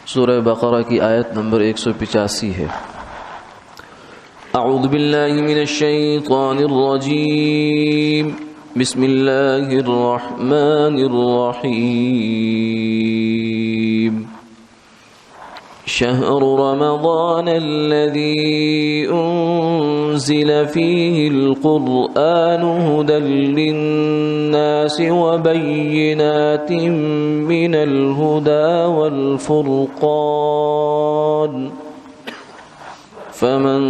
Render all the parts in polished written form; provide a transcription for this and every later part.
سورہ بقرہ کی آیت نمبر 185 ہے۔ اعوذ باللہ من الشیطان الرجیم، بسم اللہ الرحمن الرحیم۔ شہر رمضان الذی انزل فیہ القرآن ھدی للناس وبینات من الہدی والفرقان، فمن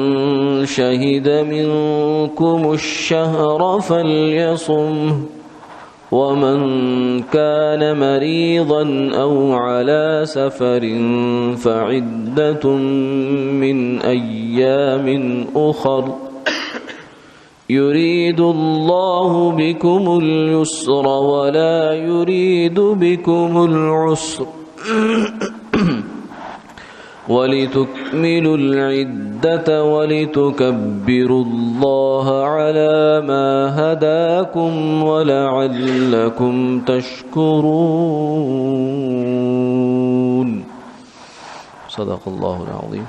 شہد منکم الشہر فلیصمہ، ومن كان مريضا أو على سفر فعدة من أيام أخر، يريد الله بكم اليسر ولا يريد بكم العسر وَلِتُكْمِلُوا الْعِدَّةَ وَلِتُكَبِّرُوا اللَّهَ عَلَى مَا هَدَاكُمْ وَلَعَلَّكُمْ تَشْكُرُونَ۔ صدق اللہ العظیم۔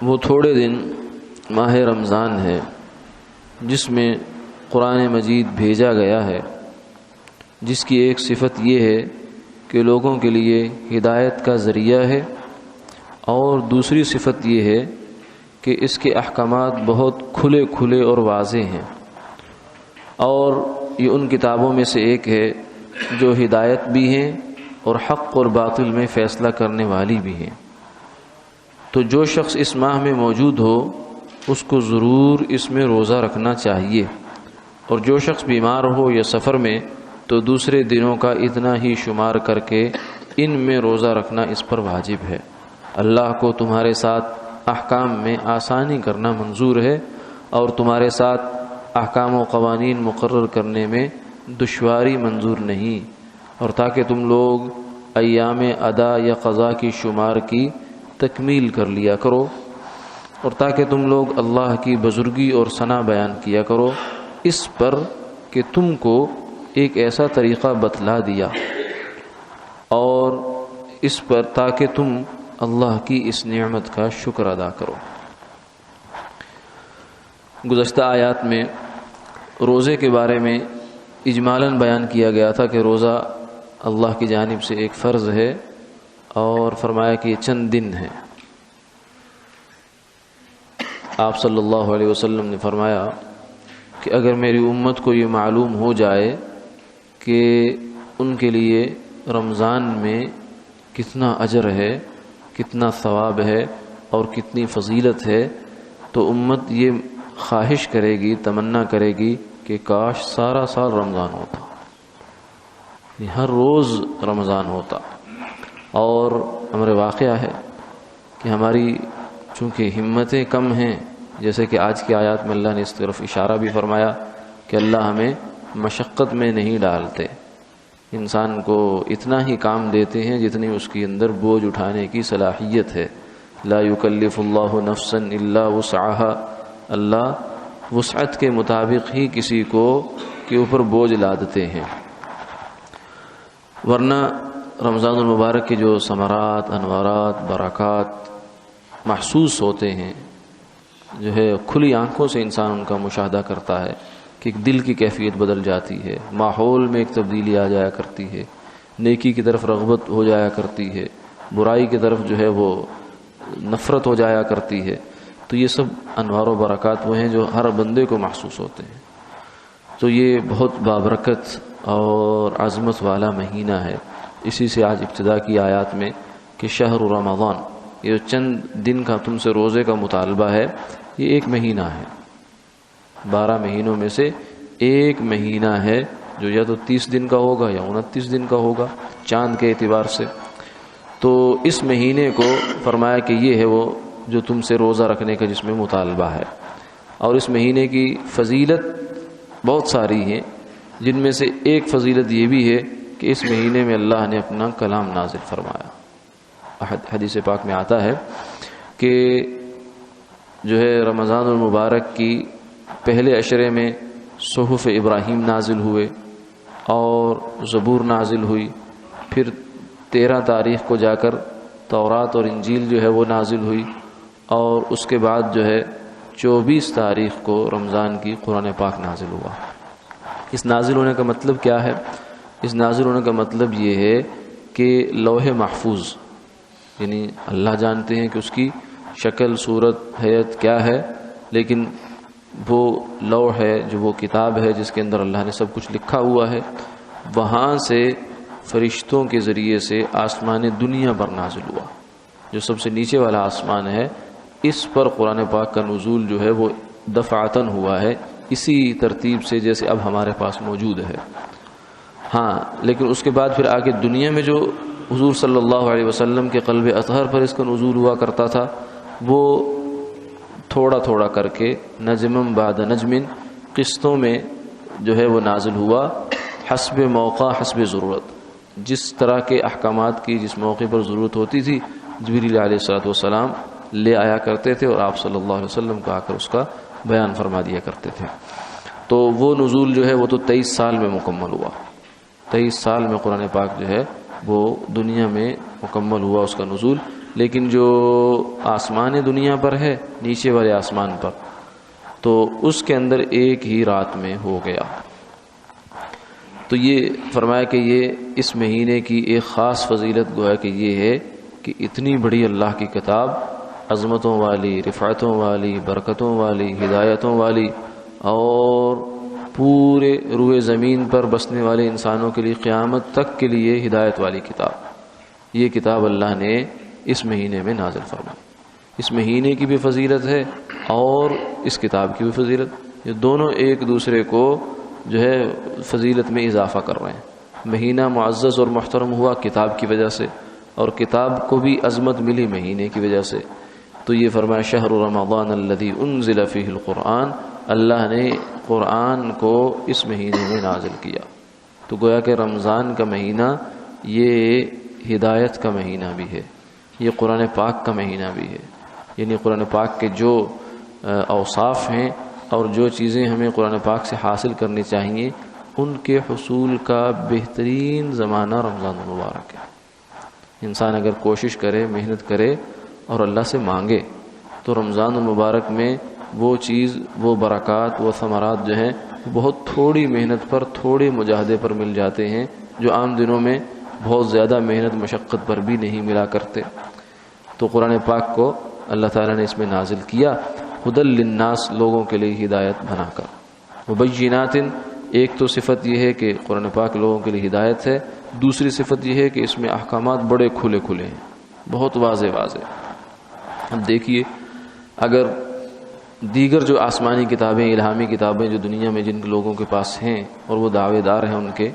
وہ تھوڑے دن ماہ رمضان ہے جس میں قرآن مجید بھیجا گیا ہے، جس کی ایک صفت یہ ہے کہ لوگوں کے لیے ہدایت کا ذریعہ ہے، اور دوسری صفت یہ ہے کہ اس کے احکامات بہت کھلے کھلے اور واضح ہیں، اور یہ ان کتابوں میں سے ایک ہے جو ہدایت بھی ہیں اور حق اور باطل میں فیصلہ کرنے والی بھی ہیں۔ تو جو شخص اس ماہ میں موجود ہو اس کو ضرور اس میں روزہ رکھنا چاہیے، اور جو شخص بیمار ہو یا سفر میں تو دوسرے دنوں کا اتنا ہی شمار کر کے ان میں روزہ رکھنا اس پر واجب ہے۔ اللہ کو تمہارے ساتھ احکام میں آسانی کرنا منظور ہے، اور تمہارے ساتھ احکام و قوانین مقرر کرنے میں دشواری منظور نہیں، اور تاکہ تم لوگ ایام ادا یا قضا کی شمار کی تکمیل کر لیا کرو، اور تاکہ تم لوگ اللہ کی بزرگی اور ثنا بیان کیا کرو، اس پر کہ تم کو ایک ایسا طریقہ بتلا دیا، اور اس پر تاکہ تم اللہ کی اس نعمت کا شکر ادا کرو۔ گزشتہ آیات میں روزے کے بارے میں اجمالاً بیان کیا گیا تھا کہ روزہ اللہ کی جانب سے ایک فرض ہے، اور فرمایا کہ یہ چند دن ہیں۔ آپ صلی اللہ علیہ وسلم نے فرمایا کہ اگر میری امت کو یہ معلوم ہو جائے کہ ان کے لیے رمضان میں کتنا اجر ہے، کتنا ثواب ہے اور کتنی فضیلت ہے، تو امت یہ خواہش کرے گی، تمنا کرے گی کہ کاش سارا سال رمضان ہوتا، ہر روز رمضان ہوتا۔ اور امر واقعہ ہے کہ ہماری چونکہ ہمتیں کم ہیں، جیسے کہ آج کی آیات میں اللہ نے اس طرف اشارہ بھی فرمایا کہ اللہ ہمیں مشقت میں نہیں ڈالتے، انسان کو اتنا ہی کام دیتے ہیں جتنی اس کے اندر بوجھ اٹھانے کی صلاحیت ہے۔ لا یکلف اللہ نفسا الا وسعها، اللہ وسعت کے مطابق ہی کسی کو کے اوپر بوجھ لادتے ہیں، ورنہ رمضان المبارک کے جو ثمرات، انوارات، برکات محسوس ہوتے ہیں، جو ہے کھلی آنکھوں سے انسان ان کا مشاہدہ کرتا ہے کہ ایک دل کی کیفیت بدل جاتی ہے، ماحول میں ایک تبدیلی آ جایا کرتی ہے، نیکی کی طرف رغبت ہو جایا کرتی ہے، برائی کی طرف جو ہے وہ نفرت ہو جایا کرتی ہے۔ تو یہ سب انوار و برکات وہ ہیں جو ہر بندے کو محسوس ہوتے ہیں۔ تو یہ بہت بابرکت اور عظمت والا مہینہ ہے۔ اسی سے آج ابتدا کی آیات میں کہ شہر رمضان، یہ چند دن کا تم سے روزے کا مطالبہ ہے، یہ ایک مہینہ ہے، 12 مہینوں میں سے ایک مہینہ ہے جو یا تو 30 دن کا ہوگا یا 29 دن کا ہوگا چاند کے اعتبار سے۔ تو اس مہینے کو فرمایا کہ یہ ہے وہ جو تم سے روزہ رکھنے کا جس میں مطالبہ ہے، اور اس مہینے کی فضیلت بہت ساری ہیں، جن میں سے ایک فضیلت یہ بھی ہے کہ اس مہینے میں اللہ نے اپنا کلام نازل فرمایا۔ حدیث پاک میں آتا ہے کہ جو ہے رمضان المبارک کی پہلے عشرے میں صحف ابراہیم نازل ہوئے، اور زبور نازل ہوئی، پھر 13 تاریخ کو جا کر تورات اور انجیل جو ہے وہ نازل ہوئی، اور اس کے بعد جو ہے 24 تاریخ کو رمضان کی قرآن پاک نازل ہوا۔ اس نازل ہونے کا مطلب کیا ہے؟ اس نازل ہونے کا مطلب یہ ہے کہ لوح محفوظ، یعنی اللہ جانتے ہیں کہ اس کی شکل، صورت، حیت کیا ہے، لیکن وہ لوح ہے، جو وہ کتاب ہے جس کے اندر اللہ نے سب کچھ لکھا ہوا ہے، وہاں سے فرشتوں کے ذریعے سے آسمان دنیا پر نازل ہوا، جو سب سے نیچے والا آسمان ہے، اس پر قرآن پاک کا نزول جو ہے وہ دفعتاً ہوا ہے، اسی ترتیب سے جیسے اب ہمارے پاس موجود ہے۔ ہاں، لیکن اس کے بعد پھر آگے دنیا میں جو حضور صلی اللہ علیہ وسلم کے قلب اطہر پر اس کا نزول ہوا کرتا تھا، وہ تھوڑا تھوڑا کر کے نجم بعد نجم قسطوں میں جو ہے وہ نازل ہوا، حسب موقع، حسب ضرورت، جس طرح کے احکامات کی جس موقع پر ضرورت ہوتی تھی جبریل علیہ السلام لے آیا کرتے تھے، اور آپ صلی اللہ علیہ وسلم کو آ کر اس کا بیان فرما دیا کرتے تھے۔ تو وہ نزول جو ہے وہ تو 23 سال میں مکمل ہوا، 23 سال میں قرآن پاک جو ہے وہ دنیا میں مکمل ہوا اس کا نزول، لیکن جو آسمان دنیا پر ہے، نیچے والے آسمان پر، تو اس کے اندر ایک ہی رات میں ہو گیا۔ تو یہ فرمایا کہ یہ اس مہینے کی ایک خاص فضیلت گویا کہ یہ ہے کہ اتنی بڑی اللہ کی کتاب، عظمتوں والی، رفعتوں والی، برکتوں والی، ہدایتوں والی، اور پورے روئے زمین پر بسنے والے انسانوں کے لیے قیامت تک کے لیے ہدایت والی کتاب، یہ کتاب اللہ نے اس مہینے میں نازل فرمائی۔ اس مہینے کی بھی فضیلت ہے اور اس کتاب کی بھی فضیلت، یہ دونوں ایک دوسرے کو جو ہے فضیلت میں اضافہ کر رہے ہیں۔ مہینہ معزز اور محترم ہوا کتاب کی وجہ سے، اور کتاب کو بھی عظمت ملی مہینے کی وجہ سے۔ تو یہ فرمایا شہر رمضان الذی انزل فیہ القرآن، اللہ نے قرآن کو اس مہینے میں نازل کیا۔ تو گویا کہ رمضان کا مہینہ یہ ہدایت کا مہینہ بھی ہے، یہ قرآن پاک کا مہینہ بھی ہے، یعنی قرآن پاک کے جو اوصاف ہیں اور جو چیزیں ہمیں قرآن پاک سے حاصل کرنی چاہیے، ان کے حصول کا بہترین زمانہ رمضان المبارک ہے۔ انسان اگر کوشش کرے، محنت کرے اور اللہ سے مانگے، تو رمضان المبارک میں وہ چیز، وہ برکات، وہ ثمرات جو ہیں بہت تھوڑی محنت پر، تھوڑے مجاہدے پر مل جاتے ہیں، جو عام دنوں میں بہت زیادہ محنت مشقت پر بھی نہیں ملا کرتے۔ تو قرآن پاک کو اللہ تعالیٰ نے اس میں نازل کیا ہدی للناس، لوگوں کے لیے ہدایت بنا کر۔ مبینات، ایک تو صفت یہ ہے کہ قرآن پاک لوگوں کے لیے ہدایت ہے، دوسری صفت یہ ہے کہ اس میں احکامات بڑے کھلے کھلے ہیں، بہت واضح واضح۔ اب دیکھیے، اگر دیگر جو آسمانی کتابیں، الہامی کتابیں جو دنیا میں جن لوگوں کے پاس ہیں اور وہ دعوے دار ہیں ان کے،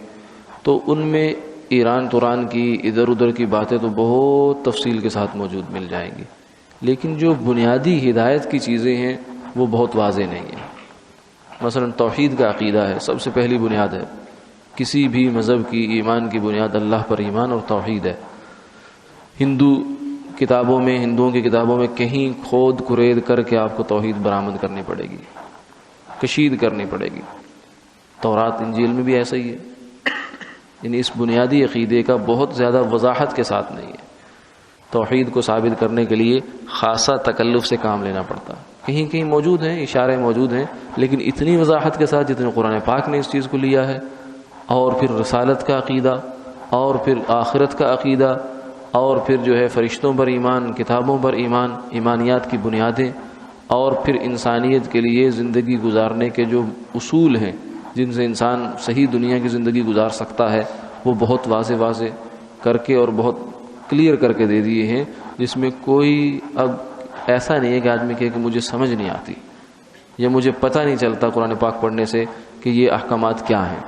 تو ان میں ایران توران کی، ادھر ادھر کی باتیں تو بہت تفصیل کے ساتھ موجود مل جائیں گی، لیکن جو بنیادی ہدایت کی چیزیں ہیں وہ بہت واضح نہیں ہیں۔ مثلا توحید کا عقیدہ ہے، سب سے پہلی بنیاد ہے کسی بھی مذہب کی، ایمان کی بنیاد اللہ پر ایمان اور توحید ہے۔ ہندوؤں کی کتابوں میں کہیں کھود کرید کر کے آپ کو توحید برآمد کرنی پڑے گی، کشید کرنی پڑے گی۔ تورات انجیل میں بھی ایسا ہی ہے، یعنی اس بنیادی عقیدے کا بہت زیادہ وضاحت کے ساتھ نہیں ہے۔ توحید کو ثابت کرنے کے لیے خاصہ تکلف سے کام لینا پڑتا، کہیں کہیں موجود ہیں، اشارے موجود ہیں، لیکن اتنی وضاحت کے ساتھ جتنے قرآن پاک نے اس چیز کو لیا ہے، اور پھر رسالت کا عقیدہ، اور پھر آخرت کا عقیدہ، اور پھر جو ہے فرشتوں پر ایمان، کتابوں پر ایمان، ایمانیات کی بنیادیں، اور پھر انسانیت کے لیے زندگی گزارنے کے جو اصول ہیں جن سے انسان صحیح دنیا کی زندگی گزار سکتا ہے، وہ بہت واضح واضح کر کے اور بہت کلیئر کر کے دے دیے ہیں، جس میں کوئی اب ایسا نہیں ہے کہ آدمی کہے کہ مجھے سمجھ نہیں آتی یا مجھے پتہ نہیں چلتا قرآن پاک پڑھنے سے کہ یہ احکامات کیا ہیں۔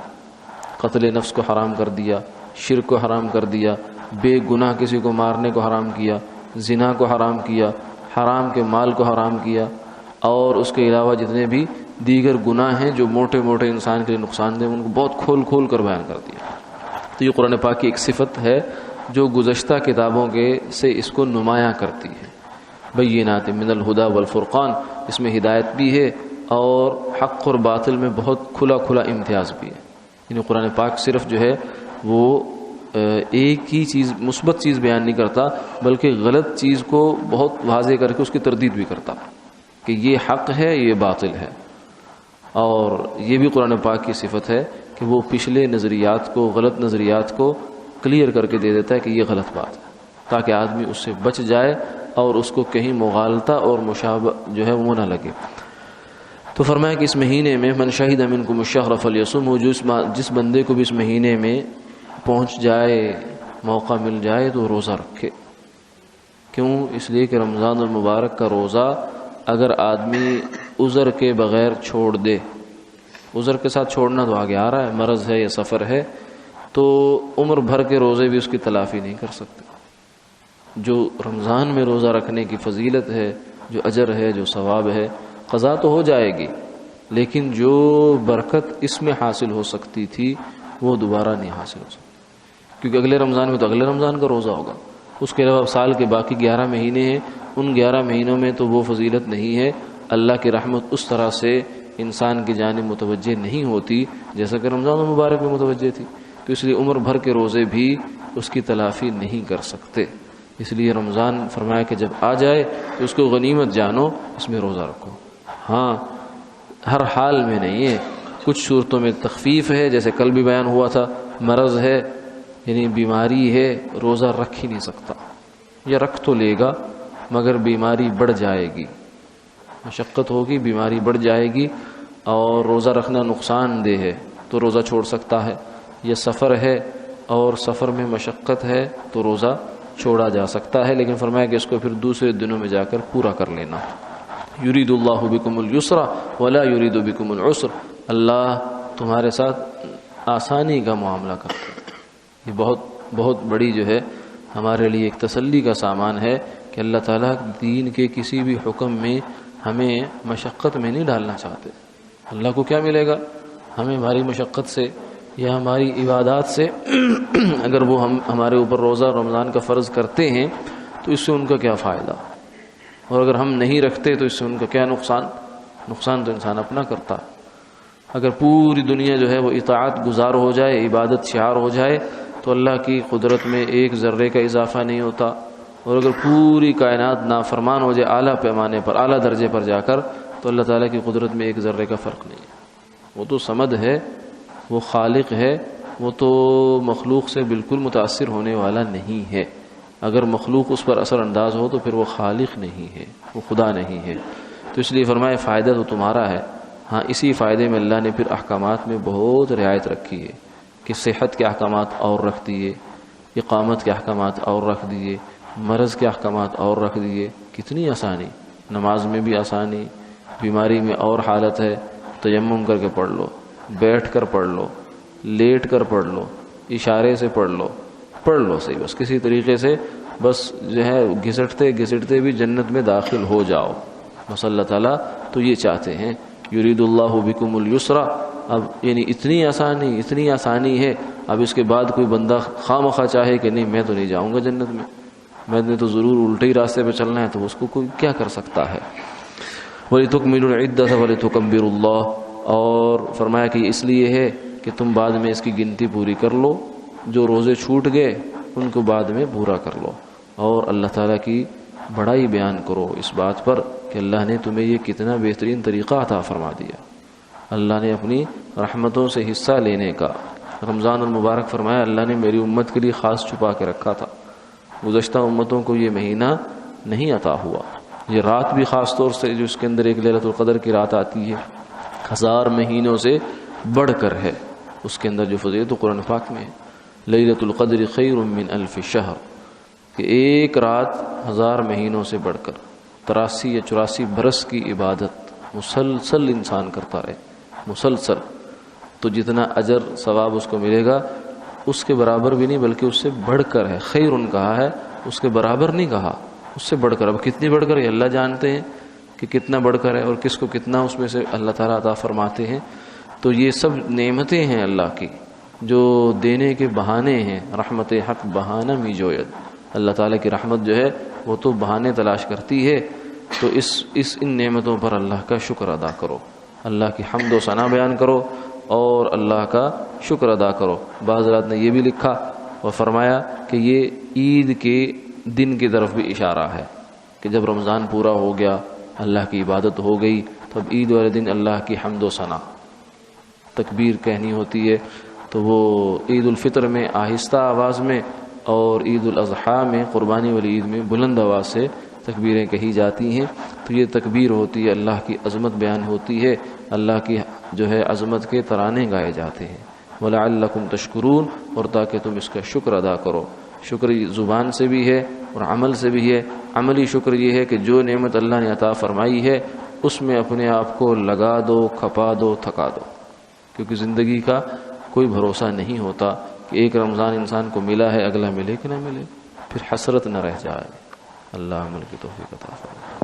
قتل نفس کو حرام کر دیا، شرک کو حرام کر دیا، بے گناہ کسی کو مارنے کو حرام کیا، زنا کو حرام کیا، حرام کے مال کو حرام کیا، اور اس کے علاوہ جتنے بھی دیگر گناہ ہیں جو موٹے موٹے انسان کے لیے نقصان دہ، ان کو بہت کھول کھول کر بیان کر دیا۔ تو یہ قرآن پاک کی ایک صفت ہے جو گزشتہ کتابوں کے سے اس کو نمایاں کرتی ہے۔ بینات من الہدی والفرقان، اس میں ہدایت بھی ہے اور حق اور باطل میں بہت کھلا کھلا امتیاز بھی ہے۔ یعنی قرآن پاک صرف جو ہے وہ ایک ہی چیز مثبت چیز بیان نہیں کرتا، بلکہ غلط چیز کو بہت واضح کر کے اس کی تردید بھی کرتا کہ یہ حق ہے یہ باطل ہے. اور یہ بھی قرآن پاک کی صفت ہے کہ وہ پچھلے نظریات کو، غلط نظریات کو کلیئر کر کے دے دیتا ہے کہ یہ غلط بات ہے، تاکہ آدمی اس سے بچ جائے اور اس کو کہیں مغالطہ اور مشابہ جو ہے وہ نہ لگے. تو فرمایا کہ اس مہینے میں من شہد منکم الشہر فلیصمہ، جس بندے کو بھی اس مہینے میں پہنچ جائے، موقع مل جائے تو روزہ رکھے. کیوں؟ اس لیے کہ رمضان المبارک کا روزہ اگر آدمی عذر کے بغیر چھوڑ دے، عذر کے ساتھ چھوڑنا تو آگے آ رہا ہے، مرض ہے یا سفر ہے، تو عمر بھر کے روزے بھی اس کی تلافی نہیں کر سکتے. جو رمضان میں روزہ رکھنے کی فضیلت ہے، جو اجر ہے، جو ثواب ہے، قضا تو ہو جائے گی، لیکن جو برکت اس میں حاصل ہو سکتی تھی وہ دوبارہ نہیں حاصل ہو سکتی، کیونکہ اگلے رمضان میں تو اگلے رمضان کا روزہ ہوگا. اس کے علاوہ سال کے باقی 11 مہینے ہیں، ان 11 مہینوں میں تو وہ فضیلت نہیں ہے. اللہ کی رحمت اس طرح سے انسان کی جانب متوجہ نہیں ہوتی جیسا کہ رمضان المبارک میں متوجہ تھی. تو اس لیے عمر بھر کے روزے بھی اس کی تلافی نہیں کر سکتے. اس لیے رمضان فرمایا کہ جب آ جائے تو اس کو غنیمت جانو، اس میں روزہ رکھو. ہاں ہر حال میں نہیں ہے، کچھ صورتوں میں تخفیف ہے، جیسے کل بھی بیان ہوا تھا، مرض ہے یعنی بیماری ہے، روزہ رکھ ہی نہیں سکتا، یا رکھ تو لے گا مگر بیماری بڑھ جائے گی، مشقت ہوگی، بیماری بڑھ جائے گی اور روزہ رکھنا نقصان دہ ہے تو روزہ چھوڑ سکتا ہے. یہ سفر ہے اور سفر میں مشقت ہے تو روزہ چھوڑا جا سکتا ہے، لیکن فرمایا کہ اس کو پھر دوسرے دنوں میں جا کر پورا کر لینا. یرید اللہ بکم اليسر ولا یرید بکم العسر، اللہ تمہارے ساتھ آسانی کا معاملہ کرتا ہے. یہ بہت بہت بڑی جو ہے ہمارے لیے ایک تسلی کا سامان ہے کہ اللہ تعالیٰ دین کے کسی بھی حکم میں ہمیں مشقت میں نہیں ڈالنا چاہتے. اللہ کو کیا ملے گا ہمیں ہماری مشقت سے یا ہماری عبادات سے؟ اگر وہ ہمارے اوپر روزہ رمضان کا فرض کرتے ہیں تو اس سے ان کا کیا فائدہ، اور اگر ہم نہیں رکھتے تو اس سے ان کا کیا نقصان؟ نقصان تو انسان اپنا کرتا. اگر پوری دنیا جو ہے وہ اطاعت گزار ہو جائے، عبادت شعار ہو جائے، تو اللہ کی قدرت میں ایک ذرے کا اضافہ نہیں ہوتا. اور اگر پوری کائنات نافرمان ہو جائے اعلیٰ پیمانے پر، اعلیٰ درجے پر جا کر، تو اللہ تعالیٰ کی قدرت میں ایک ذرے کا فرق نہیں ہے. وہ تو صمد ہے، وہ خالق ہے، وہ تو مخلوق سے بالکل متاثر ہونے والا نہیں ہے. اگر مخلوق اس پر اثر انداز ہو تو پھر وہ خالق نہیں ہے، وہ خدا نہیں ہے. تو اس لیے فرمایا فائدہ تو تمہارا ہے. ہاں اسی فائدے میں اللہ نے پھر احکامات میں بہت رعایت رکھی ہے کہ صحت کے احکامات اور رکھ دیے، اقامت کے احکامات اور رکھ دیے، مرض کے احکامات اور رکھ دیے. کتنی آسانی، نماز میں بھی آسانی، بیماری میں اور حالت ہے، تیمم کر کے پڑھ لو، بیٹھ کر پڑھ لو، لیٹ کر پڑھ لو، اشارے سے پڑھ لو صحیح، بس کسی طریقے سے بس جو ہے گھسٹتے بھی جنت میں داخل ہو جاؤ. بس اللہ تعالیٰ تو یہ چاہتے ہیں، یرید اللہ بکم اليسر. اب یعنی اتنی آسانی ہے، اب اس کے بعد کوئی بندہ خواہ چاہے کہ نہیں میں تو نہیں جاؤں گا جنت میں نے تو ضرور الٹے ہی راستے پہ چلنا ہے، تو اس کو کوئی کیا کر سکتا ہے. وَلِتُكْمِلُوا الْعِدَّةَ وَلِتُكَبِّرُوا اللَّهَ، اور فرمایا کہ اس لیے ہے کہ تم بعد میں اس کی گنتی پوری کر لو، جو روزے چھوٹ گئے ان کو بعد میں پورا کر لو، اور اللہ تعالیٰ کی بڑائی بیان کرو اس بات پر کہ اللہ نے تمہیں یہ کتنا بہترین طریقہ عطا فرما دیا. اللہ نے اپنی رحمتوں سے حصہ لینے کا رمضان المبارک فرمایا اللہ نے میری امت کے لیے خاص چھپا کے رکھا تھا. گزشتہ امتوں کو یہ مہینہ نہیں عطا ہوا. یہ رات بھی خاص طور سے جو اس کے اندر ایک لیلۃ القدر کی رات آتی ہے 1000 مہینوں سے بڑھ کر ہے، اس کے اندر جو فضیلت قرآن پاک میں ہے. لیلۃ القدر خیر من الف شہر، کہ ایک رات 1000 مہینوں سے بڑھ کر 83 یا 84 برس کی عبادت مسلسل انسان کرتا رہے، مسلسل، تو جتنا اجر ثواب اس کو ملے گا اس کے برابر بھی نہیں بلکہ اس سے بڑھ کر ہے. خیرن کہا ہے، اس کے برابر نہیں کہا، اس سے بڑھ کر. اب کتنی بڑھ کر ہے اللہ جانتے ہیں کہ کتنا بڑھ کر ہے اور کس کو کتنا اس میں سے اللہ تعالیٰ عطا فرماتے ہیں. تو یہ سب نعمتیں ہیں اللہ کی جو دینے کے بہانے ہیں. رحمت حق بہانہ می جوید، اللہ تعالیٰ کی رحمت جو ہے وہ تو بہانے تلاش کرتی ہے. تو ان نعمتوں پر اللہ کا شکر ادا کرو، اللہ کی حمد و ثنا بیان کرو، اور اللہ کا شکر ادا کرو۔ بعض حضرات نے یہ بھی لکھا اور فرمایا کہ یہ عید کے دن کی طرف بھی اشارہ ہے کہ جب رمضان پورا ہو گیا، اللہ کی عبادت ہو گئی، تب عید والے دن اللہ کی حمد و ثنا تکبیر کہنی ہوتی ہے۔ تو وہ عید الفطر میں آہستہ آواز میں اور عید الاضحیٰ میں قربانی والی عید میں بلند آواز سے تکبیریں کہی جاتی ہیں۔ تو یہ تکبیر ہوتی ہے، اللہ کی عظمت بیان ہوتی ہے، اللہ کی جو ہے عظمت کے ترانے گائے جاتے ہیں۔ وَلَعَلَّكُمْ تَشْكُرُونَ، اور تاکہ تم اس کا شکر ادا کرو۔ شکر زبان سے بھی ہے اور عمل سے بھی ہے۔ عملی شکر یہ ہے کہ جو نعمت اللہ نے عطا فرمائی ہے اس میں اپنے آپ کو لگا دو، کھپا دو، تھکا دو، کیونکہ زندگی کا کوئی بھروسہ نہیں ہوتا کہ ایک رمضان انسان کو ملا ہے، اگلا ملے کہ نہ ملے، پھر حسرت نہ رہ جائے۔ اللہ عمل کی توفیق عطا فرمائے۔